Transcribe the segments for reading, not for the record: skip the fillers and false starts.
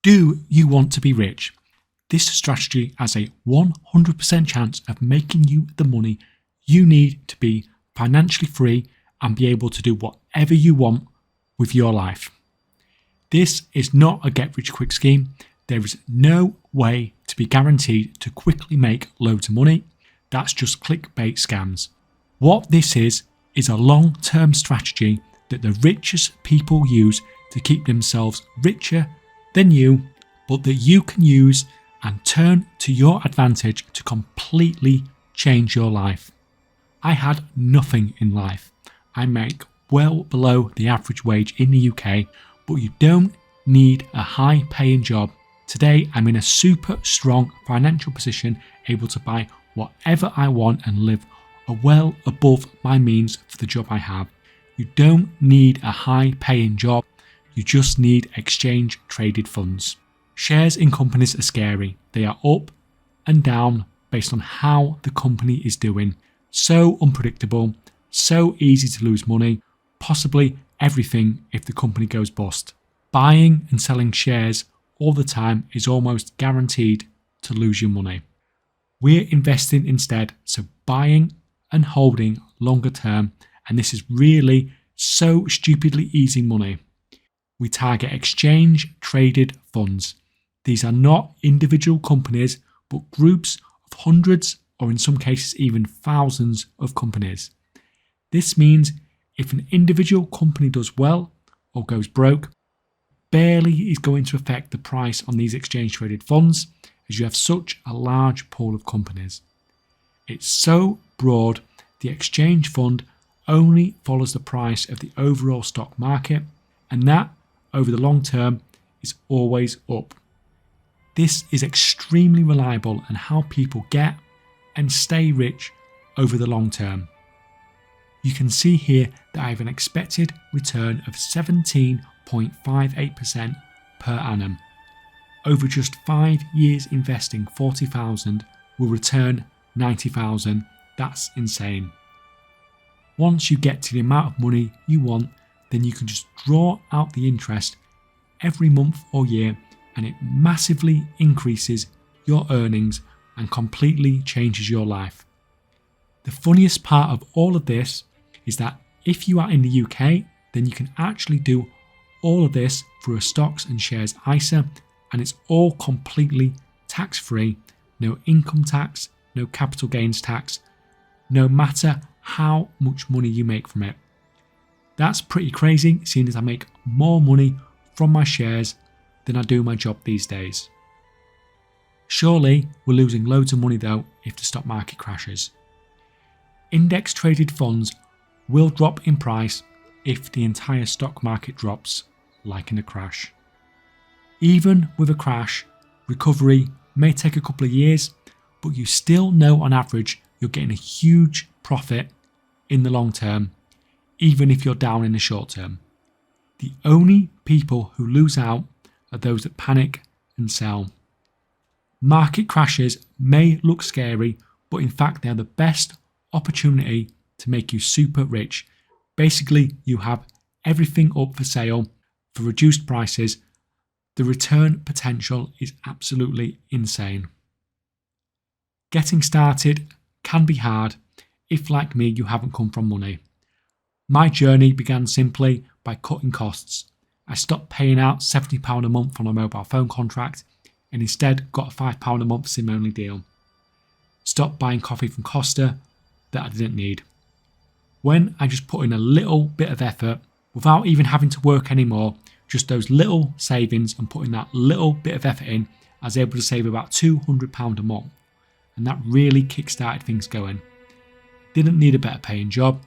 Do you want to be rich? This strategy has a 100% chance of making you the money you need to be financially free and be able to do whatever you want with your life. This is not a get-rich-quick scheme. There is no way to be guaranteed to quickly make loads of money. That's just clickbait scams. What this is a long-term strategy that the richest people use to keep themselves richer than you, but that you can use and turn to your advantage to completely change your life. I had nothing in life. I make well below the average wage in the UK, but you don't need a high-paying job. Today, I'm in a super strong financial position, able to buy whatever I want and live well above my means for the job I have. You don't need a high-paying job. You just need exchange-traded funds. Shares in companies are scary. They are up and down based on how the company is doing. So unpredictable, so easy to lose money, possibly everything if the company goes bust. Buying and selling shares all the time is almost guaranteed to lose your money. We're investing instead, so buying and holding longer term, and this is really so stupidly easy money. We target exchange-traded funds. These are not individual companies, but groups of hundreds or in some cases even thousands of companies. This means if an individual company does well or goes broke, barely is going to affect the price on these exchange-traded funds as you have such a large pool of companies. It's so broad, the exchange fund only follows the price of the overall stock market, and that, over the long term, is always up. This is extremely reliable and how people get and stay rich over the long term. You can see here that I have an expected return of 17.58% per annum. Over just 5 years investing 40,000 will return 90,000. That's insane. Once you get to the amount of money you want, then you can just draw out the interest every month or year, and it massively increases your earnings and completely changes your life. The funniest part of all of this is that if you are in the UK, then you can actually do all of this through a stocks and shares ISA, and it's all completely tax-free, no income tax, no capital gains tax, no matter how much money you make from it. That's pretty crazy, seeing as I make more money from my shares than I do my job these days. Surely we're losing loads of money though if the stock market crashes. Index traded funds will drop in price if the entire stock market drops, like in a crash. Even with a crash, recovery may take a couple of years, but you still know on average you're getting a huge profit in the long term, even if you're down in the short term. The only people who lose out are those that panic and sell. Market crashes may look scary, but in fact they are the best opportunity to make you super rich. Basically, you have everything up for sale for reduced prices. The return potential is absolutely insane. Getting started can be hard if, like me, you haven't come from money. My journey began simply by cutting costs. I stopped paying out £70 a month on a mobile phone contract and instead got a £5 a month SIM-only deal. Stopped buying coffee from Costa that I didn't need. When I just put in a little bit of effort, without even having to work anymore, just those little savings and putting that little bit of effort in, I was able to save about £200 a month. And that really kick-started things going. Didn't need a better paying job.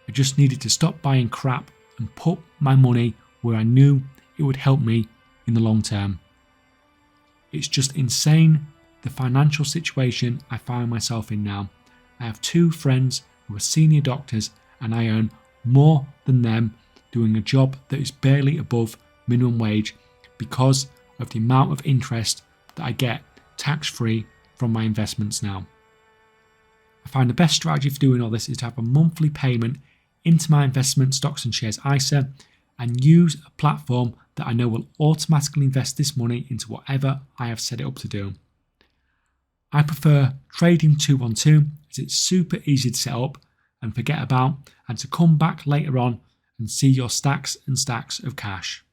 I just needed to stop buying crap and put my money where I knew it would help me in the long term. It's just insane the financial situation I find myself in now. I have 2 friends who are senior doctors and I earn more than them doing a job that is barely above minimum wage because of the amount of interest that I get tax-free from my investments now. I find the best strategy for doing all this is to have a monthly payment into my investment stocks and shares ISA, and use a platform that I know will automatically invest this money into whatever I have set it up to do. I prefer Trading 212 as it's super easy to set up and forget about, and to come back later on and see your stacks and stacks of cash.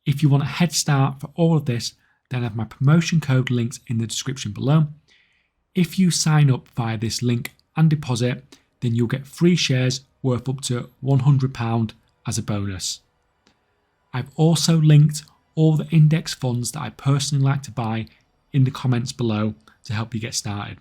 If you want a head start for all of this, then I have my promotion code linked in the description below. If you sign up via this link and deposit, then you'll get free shares worth up to £100 as a bonus. I've also linked all the index funds that I personally like to buy in the comments below to help you get started.